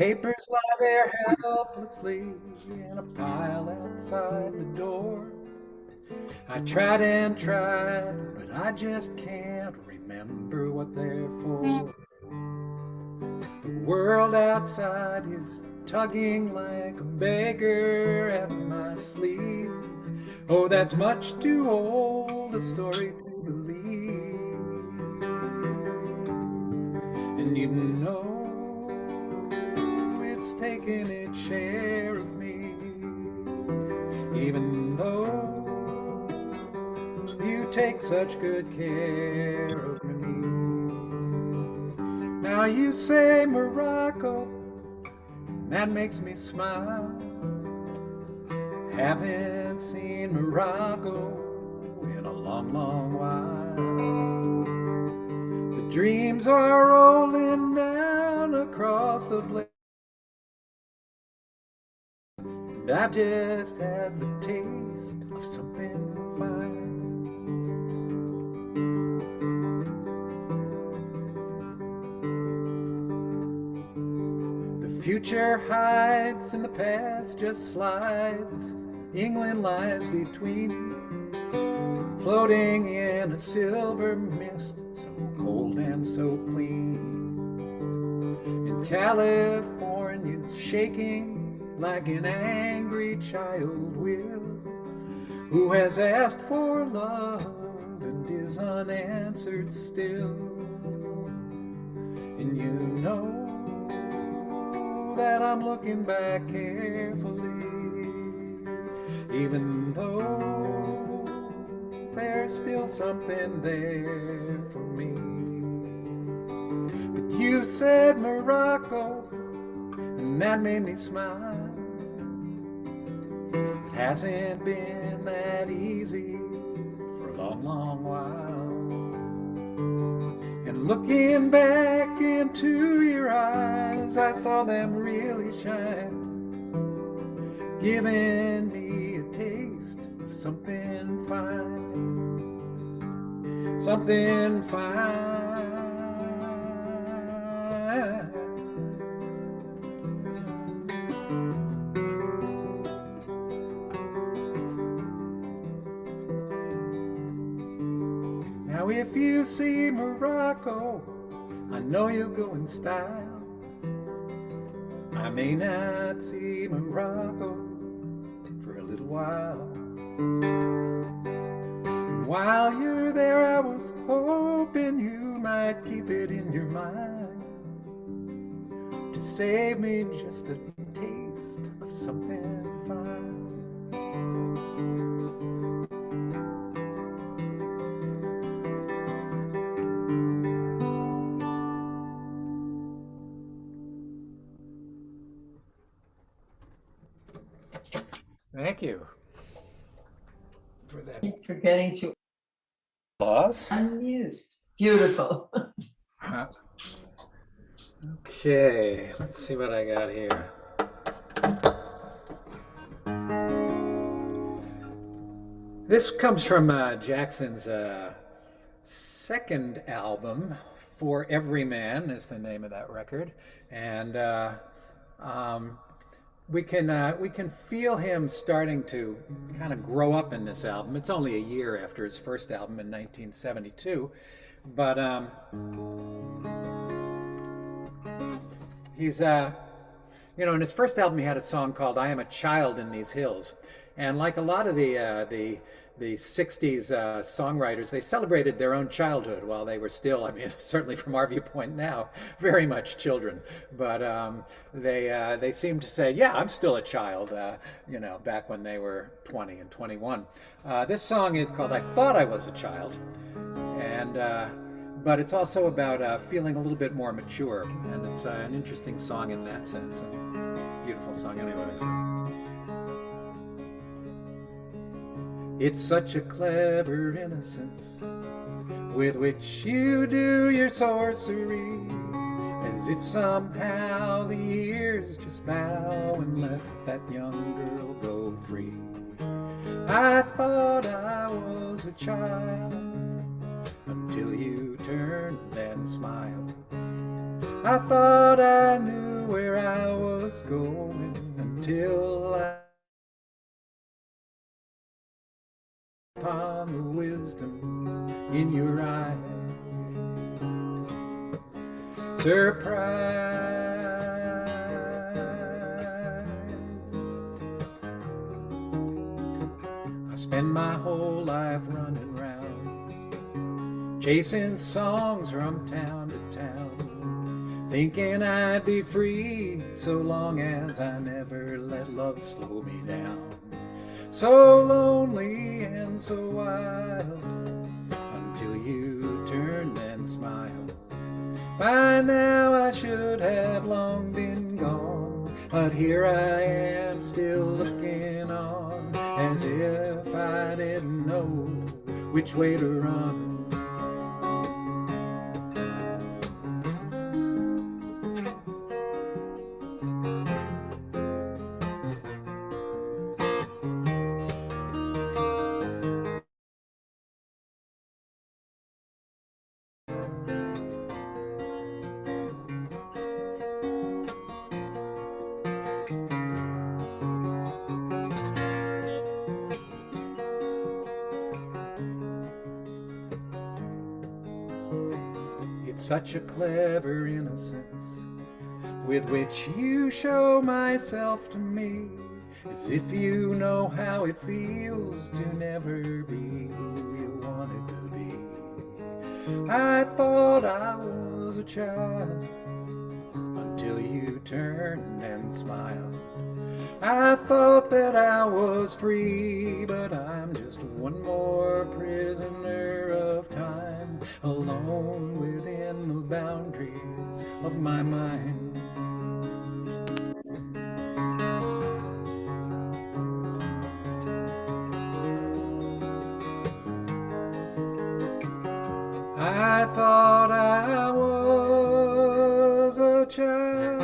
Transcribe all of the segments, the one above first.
papers lie there helplessly in a pile outside the door. I tried and tried, but I just can't remember what they're for. The world outside is tugging like a beggar at my sleeve. Oh, that's much too old a story to believe. And you know it's taken its share of me, even though you take such good care of me. Now you say Morocco, and that makes me smile. Haven't seen Morocco in a long, long while. The dreams are rolling down across the blade, and I've just had the taste of something fine. The future hides and the past just slides. England lies between, floating in a silver mist, so cold and so clean. And California's shaking like an angry child will, who has asked for love and is unanswered still. And you know that I'm looking back carefully, even though there's still something there for me. But you said Morocco, and that made me smile. It hasn't been that easy for a long, long while. And looking back into your eyes, I saw them really shine, giving me a taste of something fine, something fine. Now if you see Morocco, I know you'll go in style. I may not see Morocco for a little while. And while you're there, I was hoping you might keep it in your mind to save me just a taste of something fine. Thank you for that. Thanks for getting to Applause. unmute. Beautiful. Okay, let's see what I got here. This comes from Jackson's second album, For Every Man is the name of that record. And we can feel him starting to kind of grow up in this album. It's only a year after his first album in 1972, but he's you know, in his first album he had a song called "I Am a Child in These Hills," and like a lot of the 60s songwriters, they celebrated their own childhood while they were still, I mean, certainly from our viewpoint now, very much children. But they seem to say, yeah, I'm still a child, you know, back when they were 20 and 21. This song is called "I Thought I Was a Child," and but it's also about feeling a little bit more mature, and it's an interesting song in that sense. A beautiful song anyways. It's such a clever innocence with which you do your sorcery, as if somehow the years just bow and let that young girl go free. I thought I was a child until you turned and smiled. I thought I knew where I was going until I upon the wisdom in your eyes. Surprise. I spend my whole life running round, chasing songs from town to town, thinking I'd be free so long as I never let love slow me down. So lonely and so wild until you turned and smiled. By now I should have long been gone, but here I am still looking on, as if I didn't know which way to run. It's such a clever innocence with which you show myself to me, as if you know how it feels to never be who you wanted to be. I thought I was a child until you turned and smiled. I thought that I was free, but I'm just one more prisoner of time, alone within the boundaries of my mind. I thought I was a child.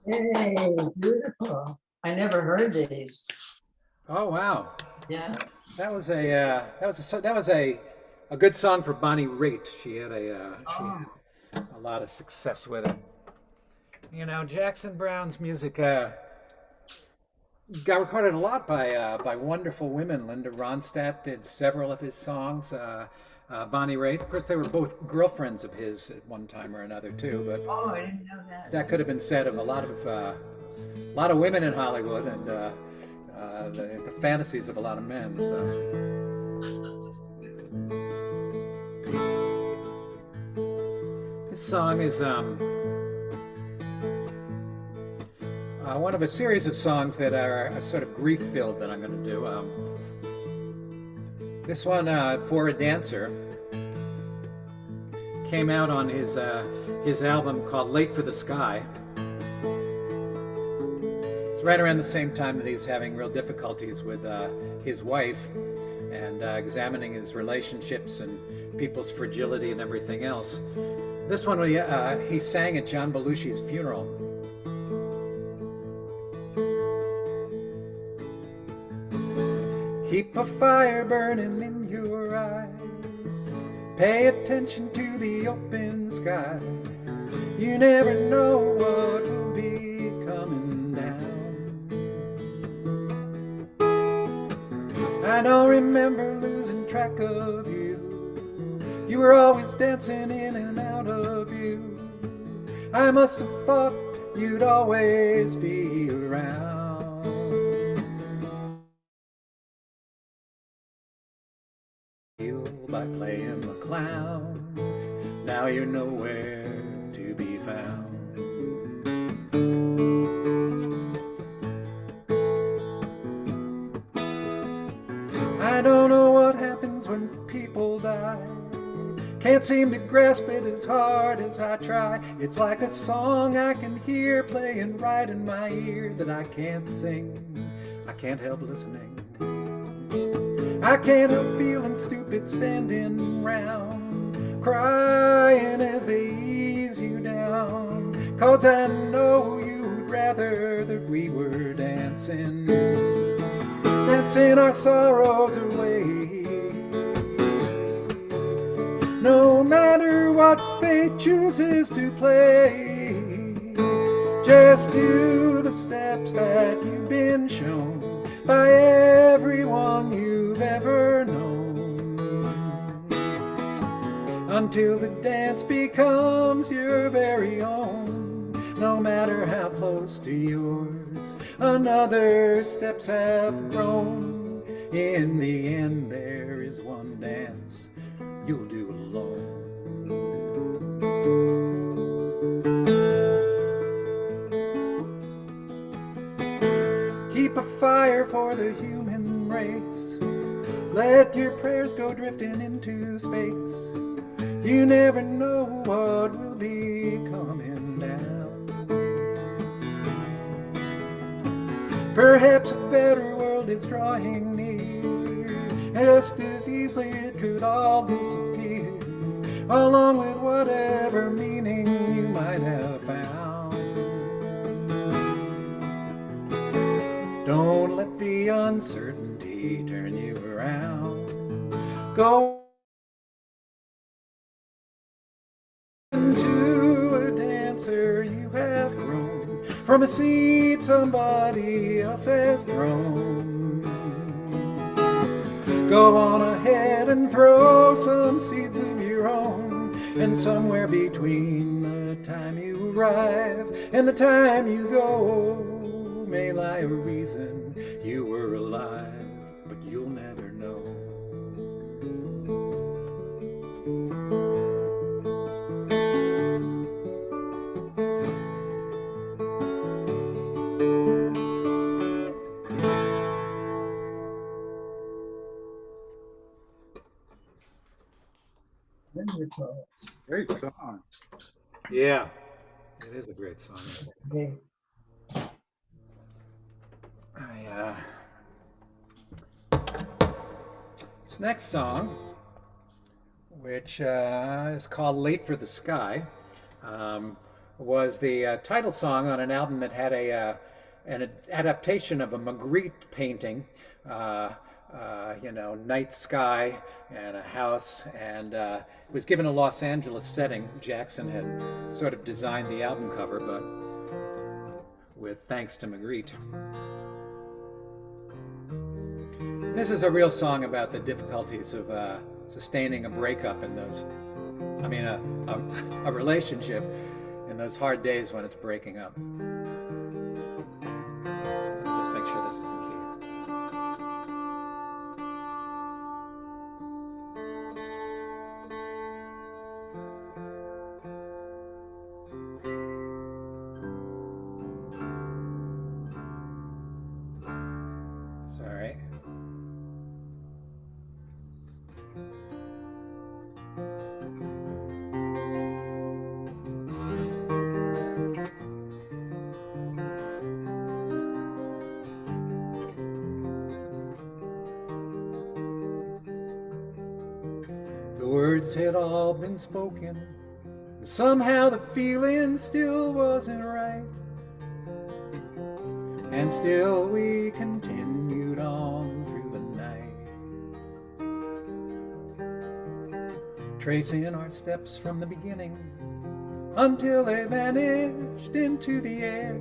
Hey, beautiful. I never heard these. Oh wow, Yeah. that was a good song for Bonnie Raitt. She had a lot of success with it. You know, Jackson Browne's music got recorded a lot by wonderful women. Linda Ronstadt did several of his songs. Bonnie Raitt, of course, they were both girlfriends of his at one time or another too. But Oh, I didn't know that. that could have been said of a lot of women in Hollywood and the fantasies of a lot of men. So. This song is one of a series of songs that are sort of grief-filled that I'm going to do. This one, For a Dancer, came out on his album called Late for the Sky. It's right around the same time that he's having real difficulties with his wife and examining his relationships and people's fragility and everything else. This one he sang at John Belushi's funeral. Keep a fire burning in your eyes. Pay attention to the open sky. You never know what will be coming down. I don't remember losing track of you. You were always dancing in and out of you. I must have thought you'd always be around. By playing the clown, now you're nowhere to be found. I don't know what happens when people die. Can't seem to grasp it as hard as I try. It's like a song I can hear playing right in my ear that I can't sing. I can't help listening. I can't help feeling stupid standing round, crying as they ease you down. 'Cause I know you'd rather that we were dancing our sorrows away. No matter what fate chooses to play, just do the steps that you've been shown by everyone you've ever known, until the dance becomes your very own. No matter how close to yours another steps have grown, in the end there is one dance you'll do alone. Keep a fire for the human race. Let your prayers go drifting into space. You never know what will be coming down. Perhaps a better world is drawing near, and just as easily it could all disappear, along with whatever meaning you might have found. Don't let the uncertainty turn you around. Go into a dancer you have grown from a seed somebody else has thrown. Go on ahead and throw some seeds of your own, and somewhere between the time you arrive and the time you go may lie a reason you were alive, but you'll never know. Wonderful. Great song. Yeah, it is a great song. Okay. This next song, which is called Late for the Sky, was the title song on an album that had an adaptation of a Magritte painting, night sky and a house, and it was given a Los Angeles setting. Jackson had sort of designed the album cover, but with thanks to Magritte. This is a real song about the difficulties of sustaining a breakup in those, a relationship in those hard days when it's breaking up. Just make sure this is in key. Sorry. The words had all been spoken, and somehow the feeling still wasn't right. And still we continued on through the night, tracing our steps from the beginning until they vanished into the air,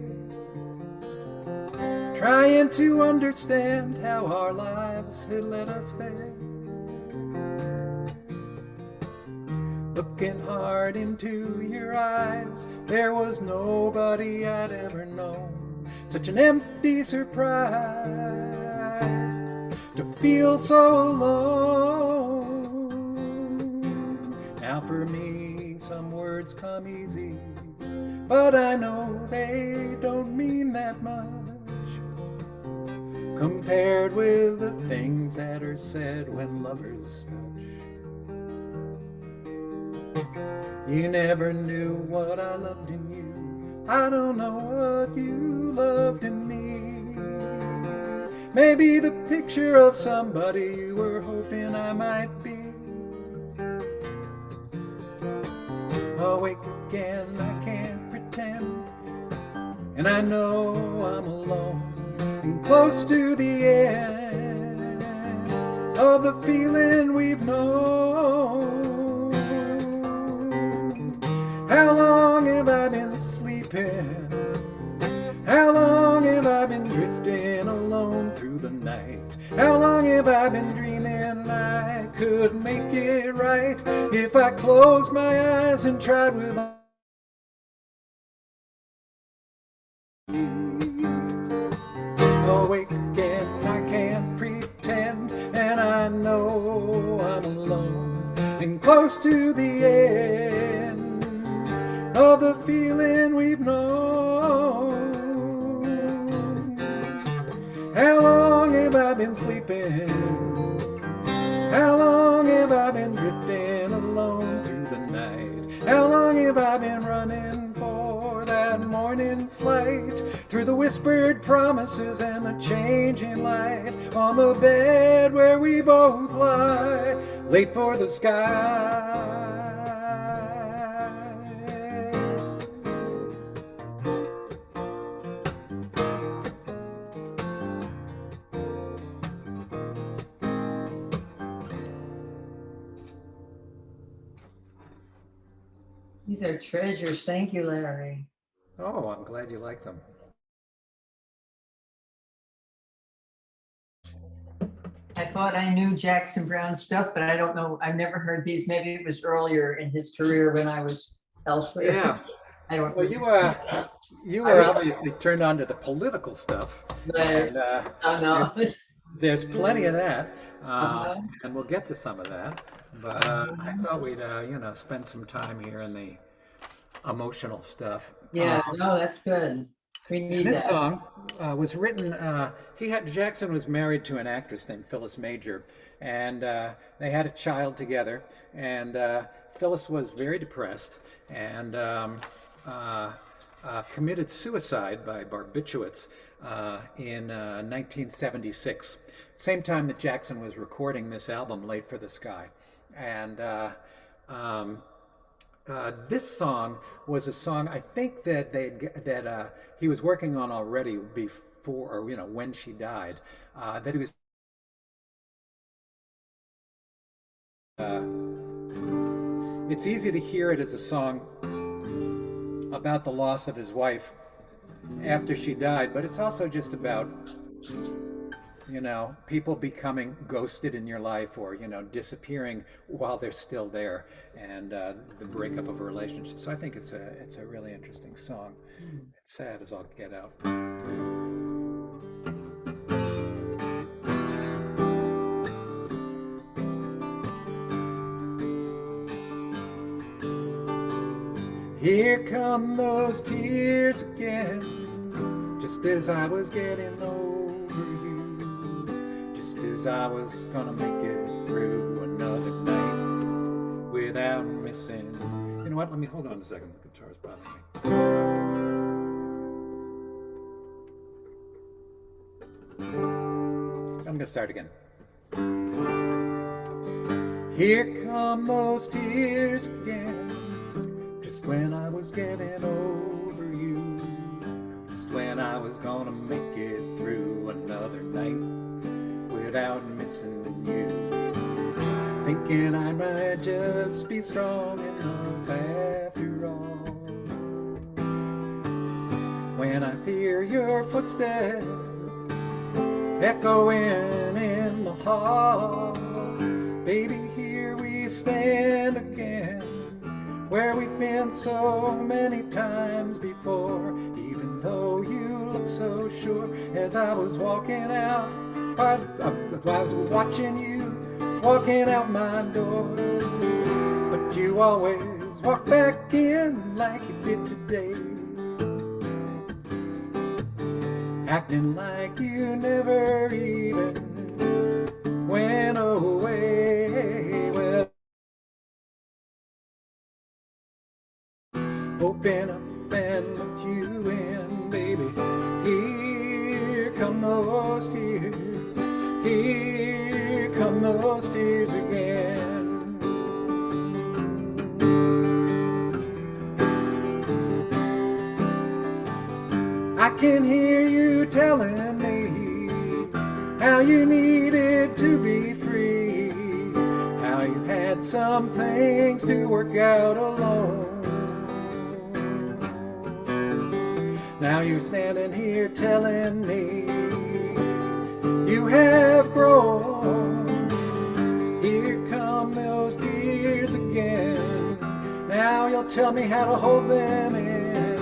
trying to understand how our lives had led us there. Looking hard into your eyes, there was nobody I'd ever known. Such an empty surprise to feel so alone. Now for me, some words come easy, but I know they don't mean that much compared with the things that are said when lovers touch. You never knew what I loved in you. I don't know what you loved in me. Maybe the picture of somebody you were hoping I might be. Awake again, I can't pretend, and I know I'm alone and close to the end of the feeling we've known. sleeping? How long have I been drifting alone through the night? How long have I been dreaming I could make it right if I closed my eyes and tried with awake again? I can't pretend, and I know I'm alone and close to the end of the feeling we've known. How long have I been sleeping? How long have I been drifting alone through the night? How long have I been running for that morning flight through the whispered promises and the changing light on the bed where we both lie, late for the sky? These are treasures. Thank you, Larry. Oh, I'm glad you like them. I thought I knew Jackson Browne stuff, but I don't know. I've never heard these. Maybe it was earlier in his career when I was elsewhere. Yeah. I don't Well, you were obviously turned on to the political stuff. And, Oh, no. there's plenty of that, and we'll get to some of that. But I thought we'd, spend some time here in the emotional stuff. Yeah, no, that's good. We need This that. song was written. Jackson was married to an actress named Phyllis Major, and they had a child together. And Phyllis was very depressed and committed suicide by barbiturates in 1976, same time that Jackson was recording this album, Late for the Sky. And this song was a song I think that he was working on already before, or when she died. That he was. It's easy to hear it as a song about the loss of his wife after she died, but it's also just about people becoming ghosted in your life, or disappearing while they're still there, and the breakup of a relationship. So I think it's a really interesting song. It's sad as all get out. Here come those tears again, just as I was getting over you, just as I was gonna make it through another night without missing. You know what? Let me hold on a second. The guitar's bothering me. I'm gonna start again. Here come those tears again, just when I was getting over you, just when I was gonna make it through another night without missing you, thinking I might just be strong enough after all. When I hear your footsteps echoing in the hall, baby, here we stand again, where we've been so many times before. Even though you look so sure, as I was walking out, I was watching you walking out my door, but you always walk back in like you did today, acting like you never even went away. Well, open up and look you in, baby. Here come those tears. Here come those tears again. I can hear you telling me how you needed to be free, how you had some things to work out alone. Now you're standing here telling me you have grown. Here come those tears again. Now you'll tell me how to hold them in.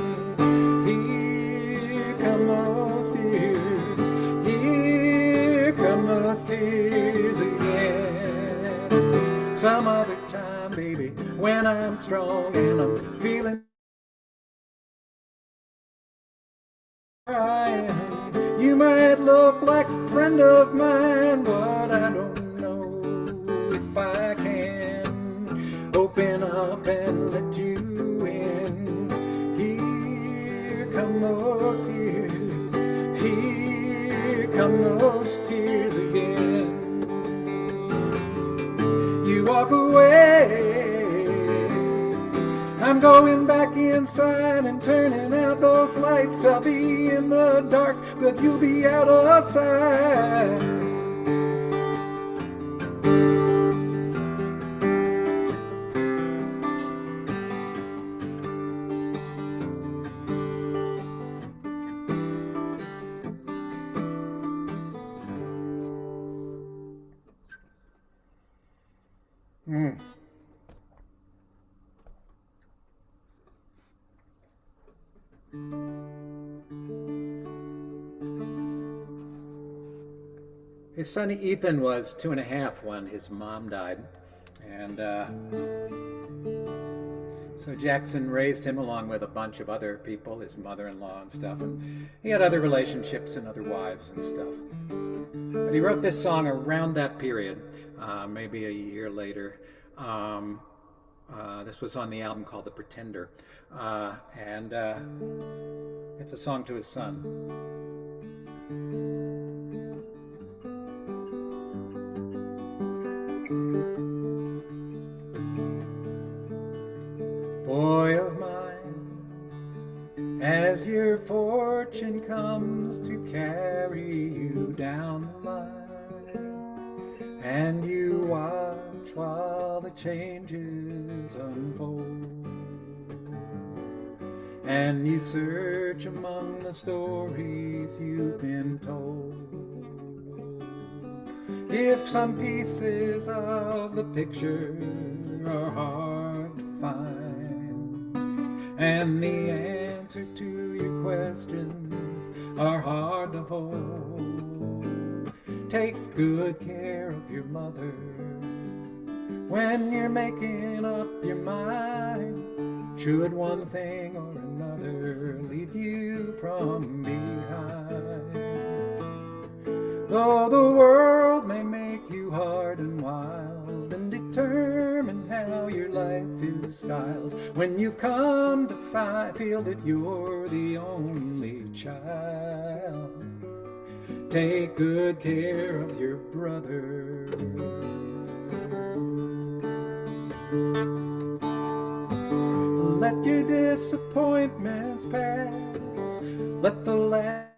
Here come those tears. Here come those tears again. Some other time, baby, when I'm strong and I'm feeling crying, you might look like a friend of mine, but I don't know if I can open up and let you in. Here come those tears. Here come those tears again. You walk away, I'm going back inside and turning out those lights. I'll be in the dark, but you'll be out of sight. His son Ethan was 2.5 when his mom died, and so Jackson raised him along with a bunch of other people, his mother-in-law and stuff, and he had other relationships and other wives and stuff. But he wrote this song around that period, maybe a year later. This was on the album called The Pretender, and it's a song to his son. Boy of mine, as your fortune comes to carry you down the line, and you watch while the changes unfold, and you search among the stories you've been told. If some pieces of the picture are hard to find, and the answer to your questions are hard to hold, take good care of your mother when you're making up your mind. Should one thing or another lead you from behind, though the world may make you hard and wild and determine how your life is styled, when you've come to feel that you're the only child, take good care of your brother. Let your disappointments pass, let the last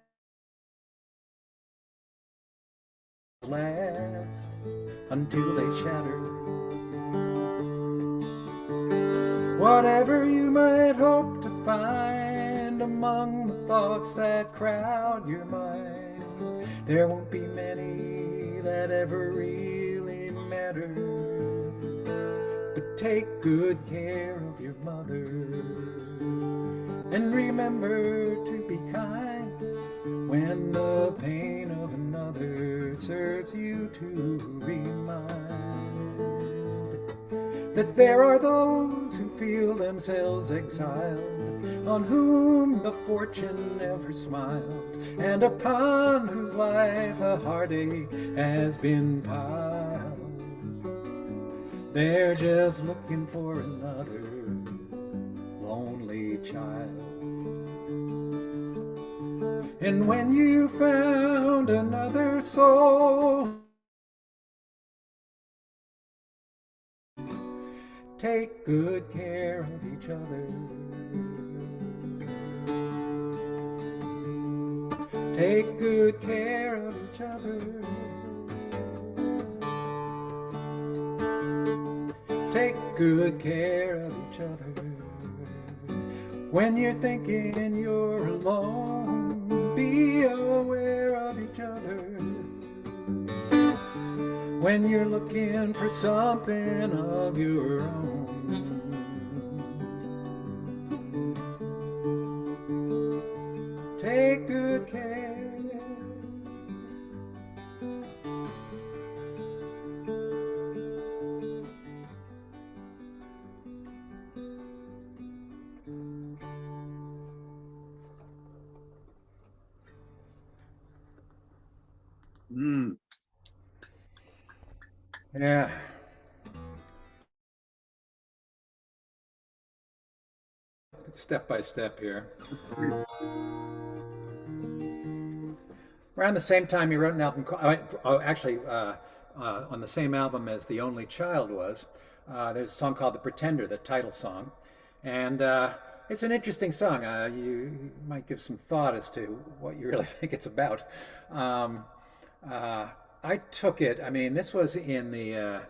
until they shatter. Whatever you might hope to find among the thoughts that crowd your mind, there won't be many that ever really matter. But take good care of your mother, and remember to be kind when the pain of another serves you to remind that there are those who feel themselves exiled, on whom the fortune never smiled, and upon whose life a heartache has been piled. They're just looking for another lonely child. And when you found another soul, take good care of each other. Take good care of each other. Take good care of each other When you're thinking you're alone, be aware of each other. When you're looking for something of your own, take good care. Mm. Yeah. Step by step here. Around the same time, he wrote an album called, on the same album as The Only Child was, there's a song called The Pretender, the title song. And it's an interesting song. You might give some thought as to what you really think it's about. I took it, I mean, this was in the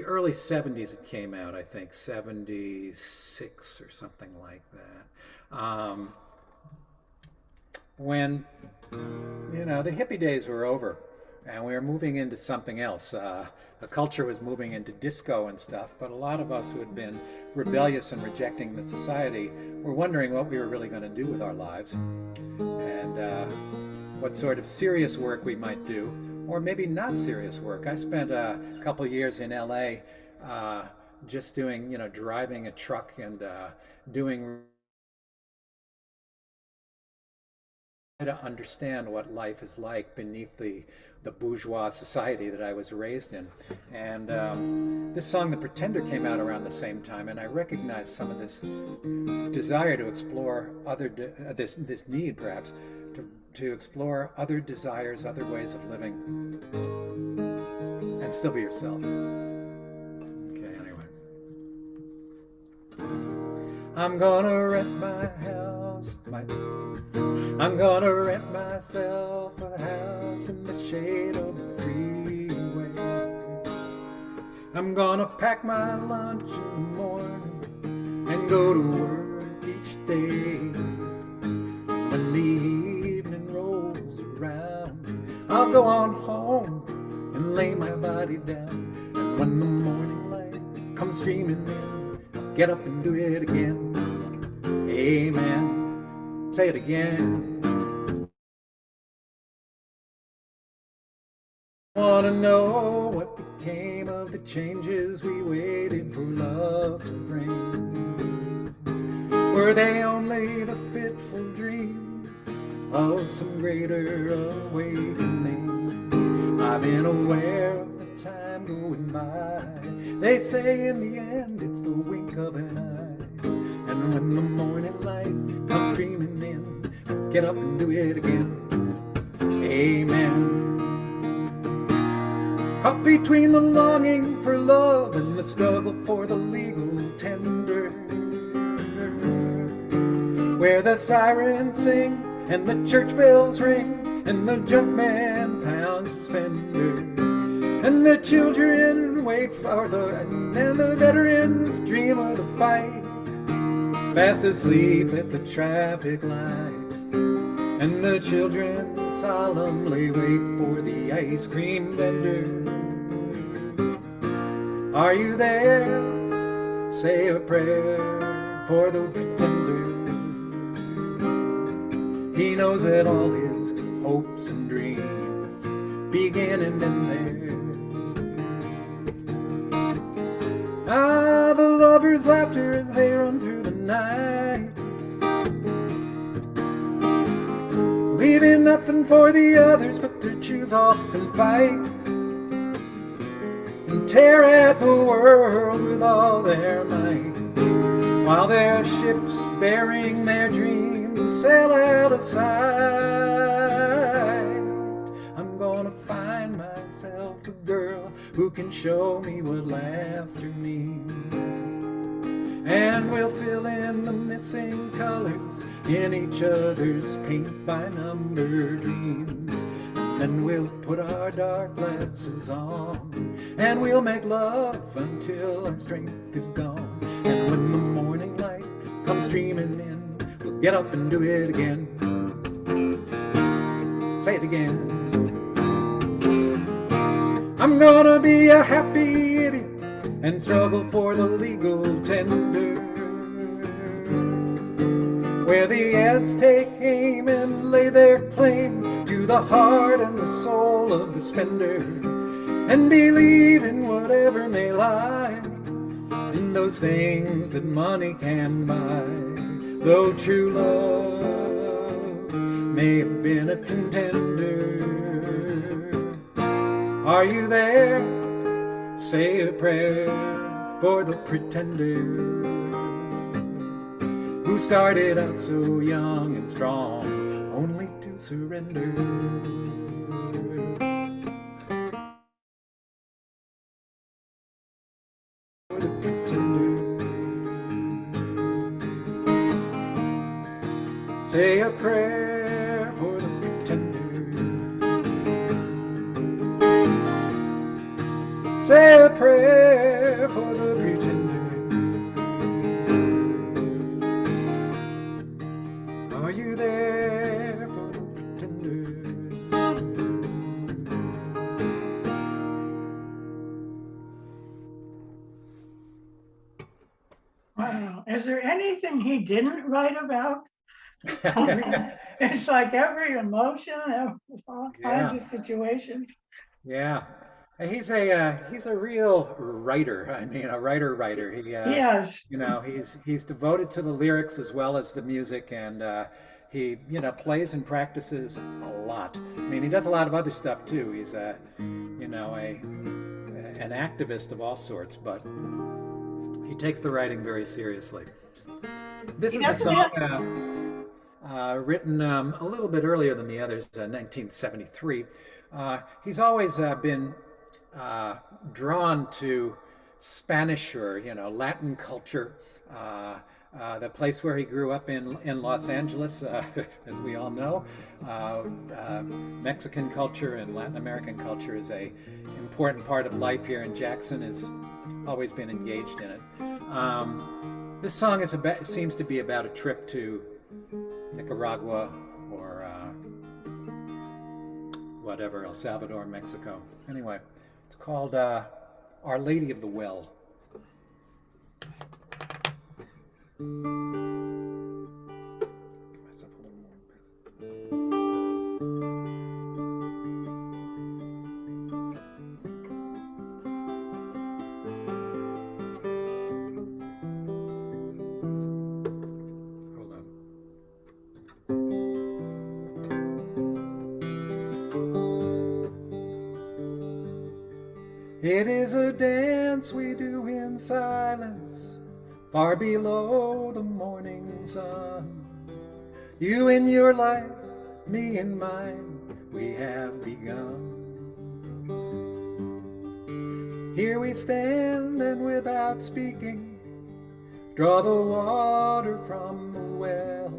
early 70s it came out, I think, 76 or something like that. When, you know, the hippie days were over and we were moving into something else. The culture was moving into disco and stuff, but a lot of us who had been rebellious and rejecting the society were wondering what we were really going to do with our lives and what sort of serious work we might do, or maybe not serious work. I spent a couple of years in LA just doing, you know, driving a truck and doing to understand what life is like beneath the bourgeois society that I was raised in. And this song, The Pretender, came out around the same time, and I recognized some of this desire to explore this need, perhaps, to explore other desires, other ways of living, and still be yourself. Okay, anyway. I'm gonna rent my house, I'm gonna rent myself a house in the shade of the freeway. I'm gonna pack my lunch in the morning and go to work each day. When the evening rolls around, I'll go on home and lay my body down. And when the morning light comes streaming in, I'll get up and do it again. Amen. Say it again. I wanna know what became of the changes we waited for love to bring. Were they only the fitful dreams of some greater awakening? I've been aware of the time going by. They say in the end it's the wink of an eye. And when the morning light comes streaming in, I'll get up and do it again. Amen. Caught between the longing for love and the struggle for the legal tender, where the sirens sing and the church bells ring and the junk man pounds his fender, and the children wait for and the veterans dream of the fight, fast asleep at the traffic light, and the children solemnly wait for the ice cream vendor. Are you there? Say a prayer for the pretender. He knows that all his hopes and dreams begin and end there. Ah, the lovers' laughter as they run through the night, leaving nothing for the others but to choose off and fight, and tear at the world with all their might, while their ships bearing their dreams sail out of sight. I'm gonna find myself a girl who can show me what laughter means, and we'll fill in the missing colors in each other's paint-by-number dreams. Then we'll put our dark glasses on, and we'll make love until our strength is gone. And when the morning light comes streaming in, Get up and do it again. Say it again. I'm gonna be a happy idiot and struggle for the legal tender, where the ads take aim and lay their claim to the heart and the soul of the spender, and believe in whatever may lie in those things that money can buy. Though true love may have been a contender, are you there? Say a prayer for the pretender who started out so young and strong, only to surrender. For the pretender, say a prayer for the pretender. Say a prayer for the pretender. Are you there for the pretender? Wow. Is there anything he didn't write about? I mean, it's like every emotion, all kinds of situations. Yeah. He's a real writer. I mean, a writer. He Yes. you know, he's devoted to the lyrics as well as the music, and he plays and practices a lot. I mean, he does a lot of other stuff too. He's an activist of all sorts, but he takes the writing very seriously. This He is a doesn't song written a little bit earlier than the others, 1973. He's always been drawn to Spanish or Latin culture. The place where he grew up in Los Angeles, as we all know, Mexican culture and Latin American culture is a important part of life here in Jackson. Has always been engaged in it. This song seems to be about a trip to Nicaragua or whatever, El Salvador, Mexico. Anyway, it's called Our Lady of the Well. Myself a little more. Hold on. It is a dance we do in silence, far below the morning sun. You in your life, me in mine, we have begun. Here we stand and without speaking, draw the water from the well,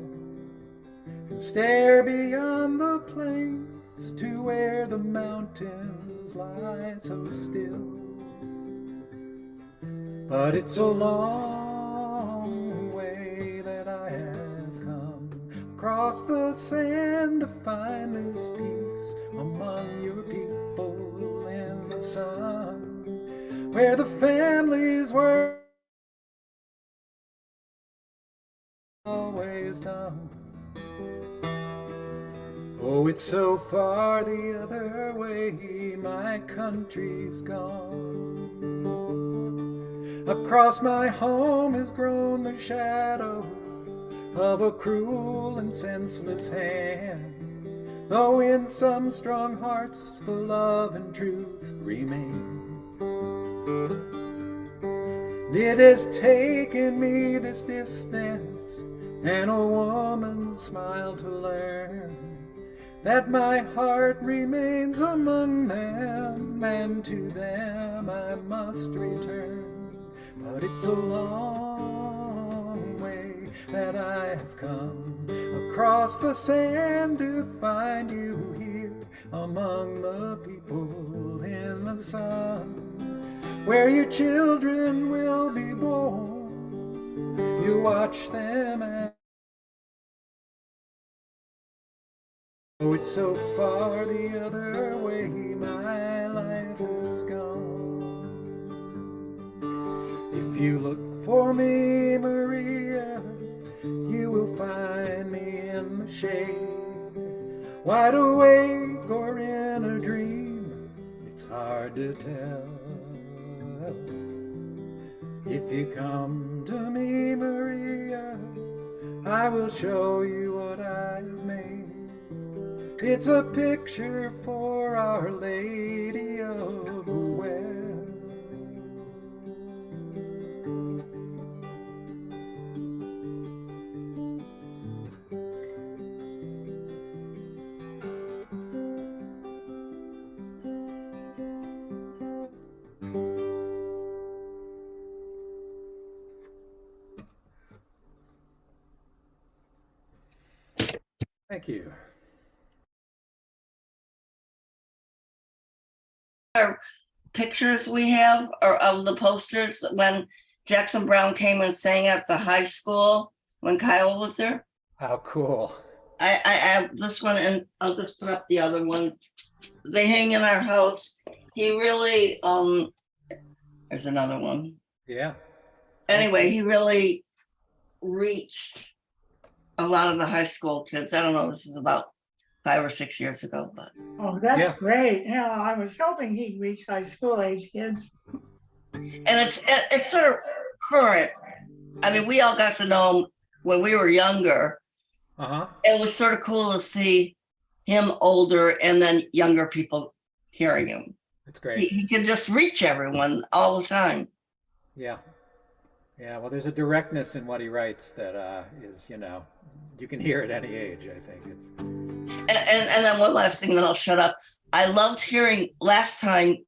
and stare beyond the plains to where the mountains lie so still. But it's a long way that I have come across the sand to find this peace among your people in the sun, where the families were always done. Oh, it's so far the other way, my country's gone. Across my home has grown the shadow of a cruel and senseless hand, though in some strong hearts the love and truth remain. It has taken me this distance and a woman's smile to learn that my heart remains among them, and to them I must return. But it's a long way that I have come across the sand to find you here among the people in the sun, where your children will be born. You watch them Oh, it's so far the other way, my life is gone. If you look for me, Maria, you will find me in the shade, wide awake or in a dream, it's hard to tell. If you come to me, Maria, I will show you what I've made. It's a picture for Our Lady of the Well. Thank you. Pictures we have or of the posters when Jackson Browne came and sang at the high school when Kyle was there. How cool. I have this one and I'll just put up the other one. They hang in our house. He really, there's another one. Yeah. Anyway, he really reached a lot of the high school kids. I don't know, this is about 5 or 6 years ago, but. Oh, that's Yeah. great. Yeah, I was hoping he'd reach high school age kids. And it's sort of current. I mean, we all got to know him when we were younger. Uh-huh. It was sort of cool to see him older and then younger people hearing him. It's great. He can just reach everyone all the time. Yeah. Yeah, well, there's a directness in what he writes that is, you can hear at any age, I think. It's. And then one last thing, then I'll shut up. I loved hearing last time.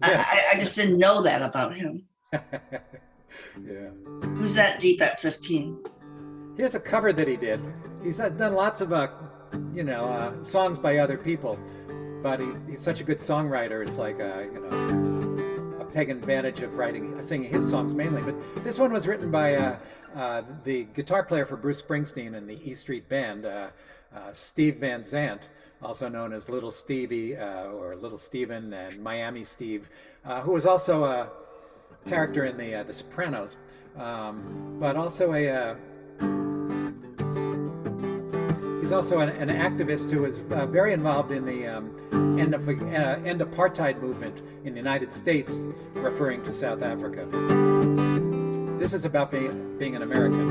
Yeah. I just didn't know that about him. Yeah. Who's that deep at 15? Here's a cover that he did. He's done lots of, songs by other people, but he's such a good songwriter. It's like, I've taken advantage of singing his songs mainly. But this one was written by the guitar player for Bruce Springsteen and the E Street Band, Steve Van Zandt, also known as Little Stevie or Little Steven and Miami Steve, who was also a character in the Sopranos, but also he's also an activist who was very involved in the end apartheid movement in the United States, referring to South Africa. This is about being an American.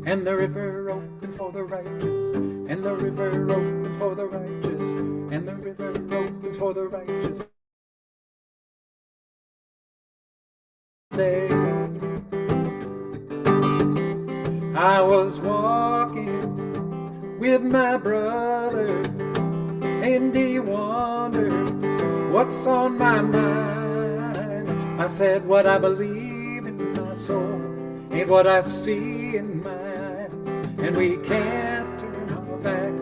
And the river opens for the righteous, and the river opens for the righteous, and the river opens for the righteous. Day I was walking with my brother, and he wondered what's on my mind. I said what I believe in my soul ain't what I see in my eyes, and we can't turn our back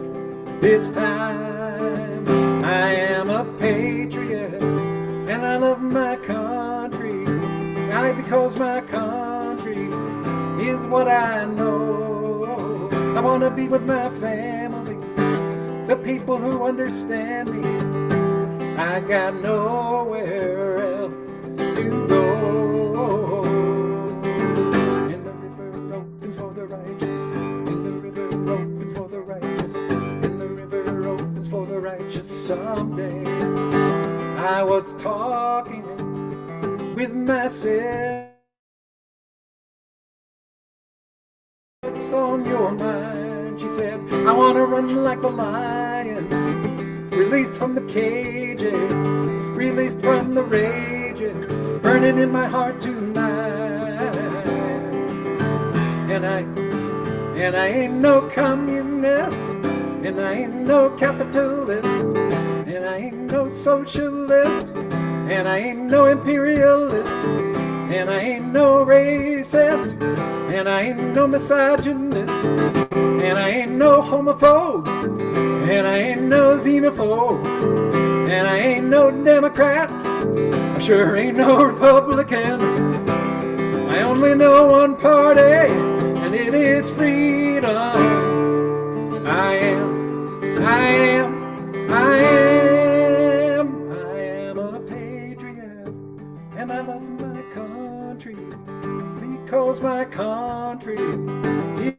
this time. I am a patriot and I love my country, because my country is what I know. I want to be with my family, the people who understand me. I got nowhere else to go. And the river opens for the righteous, and the river opens for the righteous, and the river opens for the righteous someday. I was talking with myself. What's on your mind? She said, I want to run like the lion, released from the cages, released from the rages, burning in my heart tonight. And I ain't no communist, and I ain't no capitalist, and I ain't no socialist, and I ain't no imperialist, and I ain't no racist, and I ain't no misogynist, and I ain't no homophobe, and I ain't no xenophobe, and I ain't no Democrat, I sure ain't no Republican. I only know one party, and and it is freedom. I am a patriot, and I love my country because my country is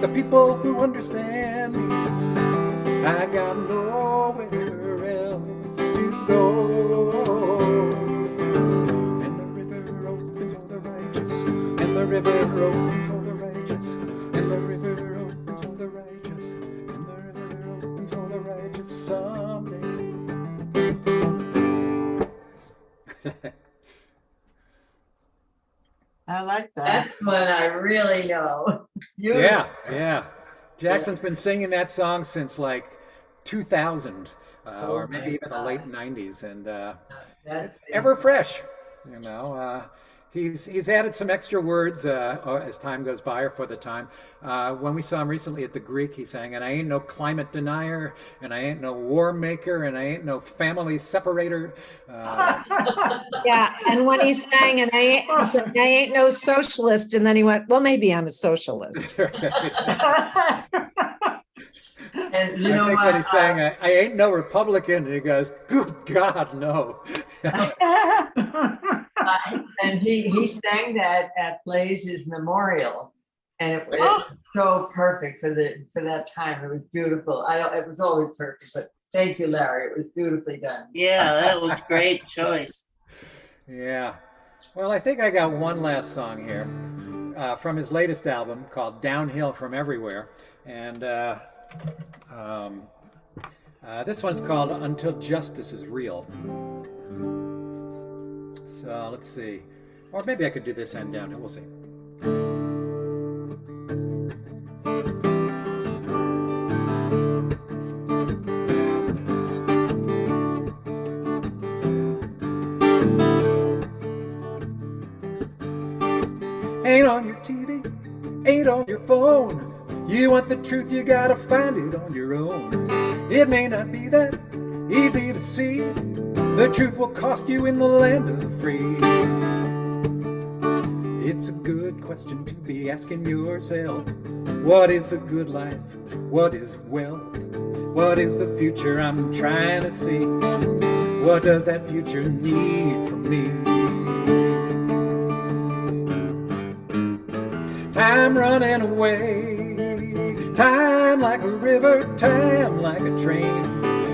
the people who understand me. I got nowhere else to go. And the river opens for the righteous, and the river opens for the righteous, and the river opens for the righteous, and the river opens for the righteous someday. I like that. That's one I really know. Yeah, yeah. Jackson's been singing that song since like 2000, or maybe even the late 90s, and it's ever fresh. You know, he's added some extra words as time goes by, or for the time. When we saw him recently at the Greek, he sang, "And I ain't no climate denier, and I ain't no war maker, and I ain't no family separator." Yeah, and when he sang, and I ain't no socialist, and then he went, well, maybe I'm a socialist. And you know I think what? when he's saying, I ain't no Republican, and he goes, good God, no. And he sang that at Blaze's memorial, and it was so perfect for that time. It was beautiful. It was always perfect, but thank you, Larry. It was beautifully done. Yeah, that was great choice. Yeah. Well, I think I got one last song here from his latest album called Downhill from Everywhere. And this one's called Until Justice is Real. So let's see. Or maybe I could do this end downhill. We'll see. Ain't on your TV, ain't on your phone. You want the truth, you gotta find it on your own. It may not be that easy to see. The truth will cost you in the land of the free. It's a good question to be asking yourself. What is the good life? What is wealth? What is the future I'm trying to see? What does that future need from me? Time running away, time like a river, time like a train,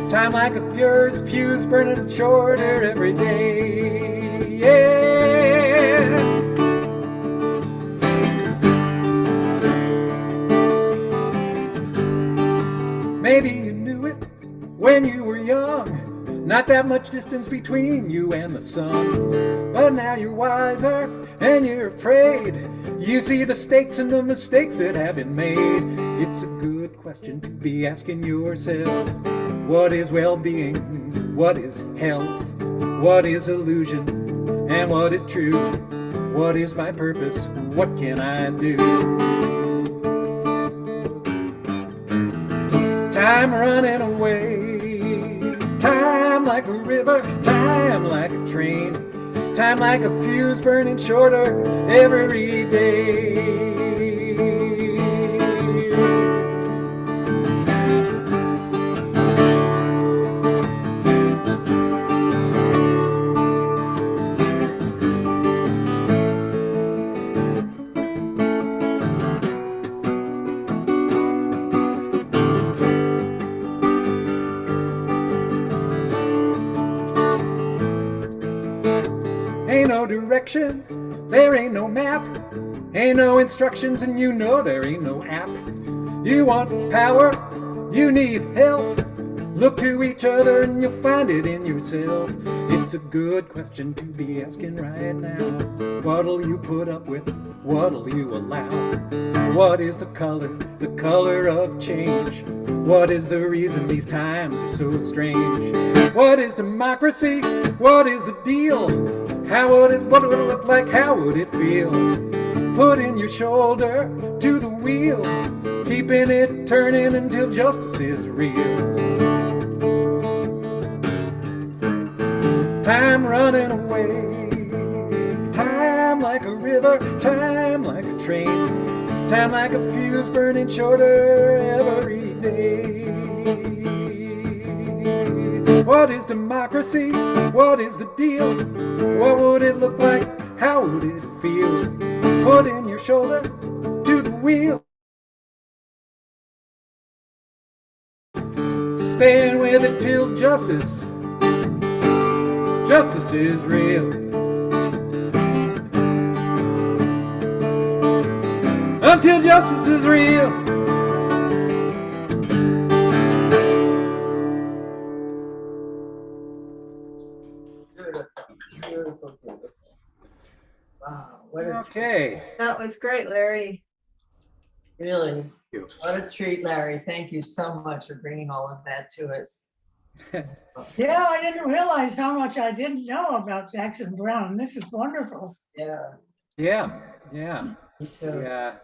time like a fuse burning shorter every day. Yeah. Maybe you knew it when you were young, not that much distance between you and the sun. But now you're wiser and you're afraid. You see the stakes and the mistakes that have been made. It's a good question to be asking yourself. What is well-being? What is health? What is illusion? And what is truth? What is my purpose? What can I do? Time running away, time like a river, time like a train, time like a fuse burning shorter every day. Ain't no directions, there ain't no map, ain't no instructions, and you know there ain't no app. You want power, you need help. Look to each other and you'll find it in yourself. It's a good question to be asking right now. What'll you put up with? What'll you allow? What is the color of change? What is the reason these times are so strange? What is democracy? What is the deal? What would it look like? How would it feel? Putting your shoulder to the wheel, keeping it turning until justice is real. Time running away, river, time like a train, time like a fuse burning shorter every day. What is democracy? What is the deal? What would it look like? How would it feel? Putting your shoulder to the wheel. Staying with it till justice is real. Until justice is real. Beautiful, beautiful, beautiful. Wow, what a, Okay. That was great, Larry. really, You. what a treat, Larry. Thank you so much for bringing all of that to us. Yeah, I didn't realize how much I didn't know about Jackson Browne. This is wonderful. Yeah, Yeah, yeah, me too. yeah.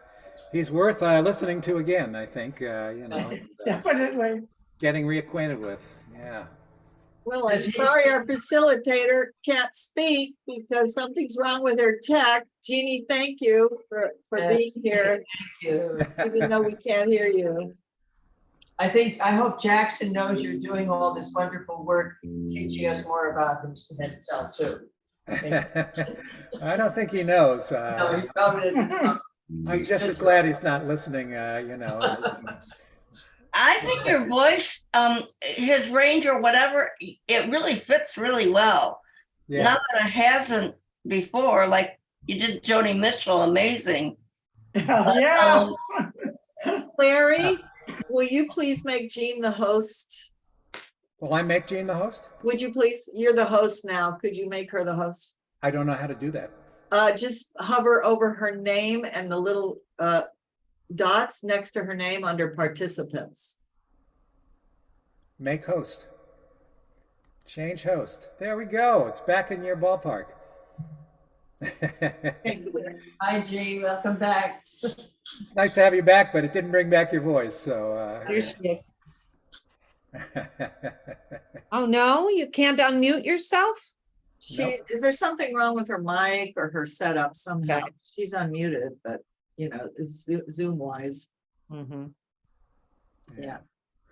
He's worth listening to again, I think, Definitely. getting reacquainted with. Yeah. Well, I'm sorry our facilitator can't speak because something's wrong with her tech. Jeannie, thank you for Yes. being here, Thank you. even though we can't hear you. I hope Jackson knows you're doing all this wonderful work, teaching us more about himself too. I don't think he knows. No, he probably doesn't know. I'm just as glad he's not listening, I think your voice, his range or whatever, it really fits really well. Yeah. Not that it hasn't before, like you did Joni Mitchell, amazing. Yeah. Larry, will you please make Jean the host? Will I make Jean the host? Would you please? You're the host now. Could you make her the host? I don't know how to do that. Just hover over her name and the little dots next to her name under participants. Make host. Change host. There we go. It's back in your ballpark. Hi, Jean, welcome back. It's nice to have you back, but it didn't bring back your voice. So. Here she is. Oh, no, you can't unmute yourself? Is there something wrong with her mic or her setup somehow? She's unmuted, but Zoom wise. Yeah.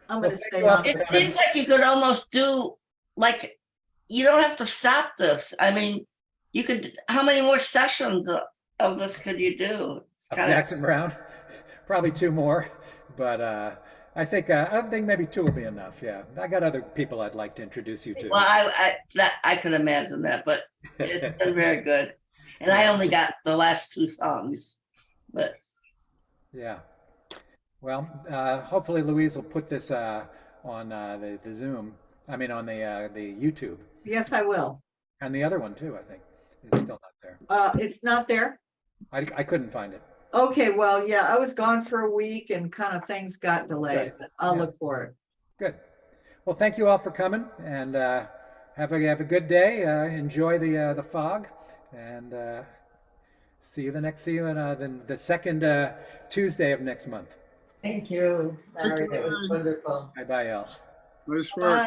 I'm Well, gonna thank stay you all on. for It seems like you could almost do, like, you don't have to stop this. I mean, you could, how many more sessions of this could you do? It's kind of, Jackson Browne, probably 2 more, but I think maybe 2 will be enough. Yeah, I got other people I'd like to introduce you to. well, I could imagine that, but it's been very good. And I only got the last 2 songs, but. Yeah. Well, hopefully Louise will put this on the Zoom. I mean, on the YouTube, Yes, I will. and the other one too. I think is still not there. It's not there. I couldn't find it. Okay, well, yeah, I was gone for a week and kind of things got delayed, Right. but I'll Yeah. look for it. Good. Well, thank you all for coming, and have a good day. Enjoy the fog, and see you in the second Tuesday of next month. Thank you, Larry, that was wonderful. Bye, Elle. Nice work.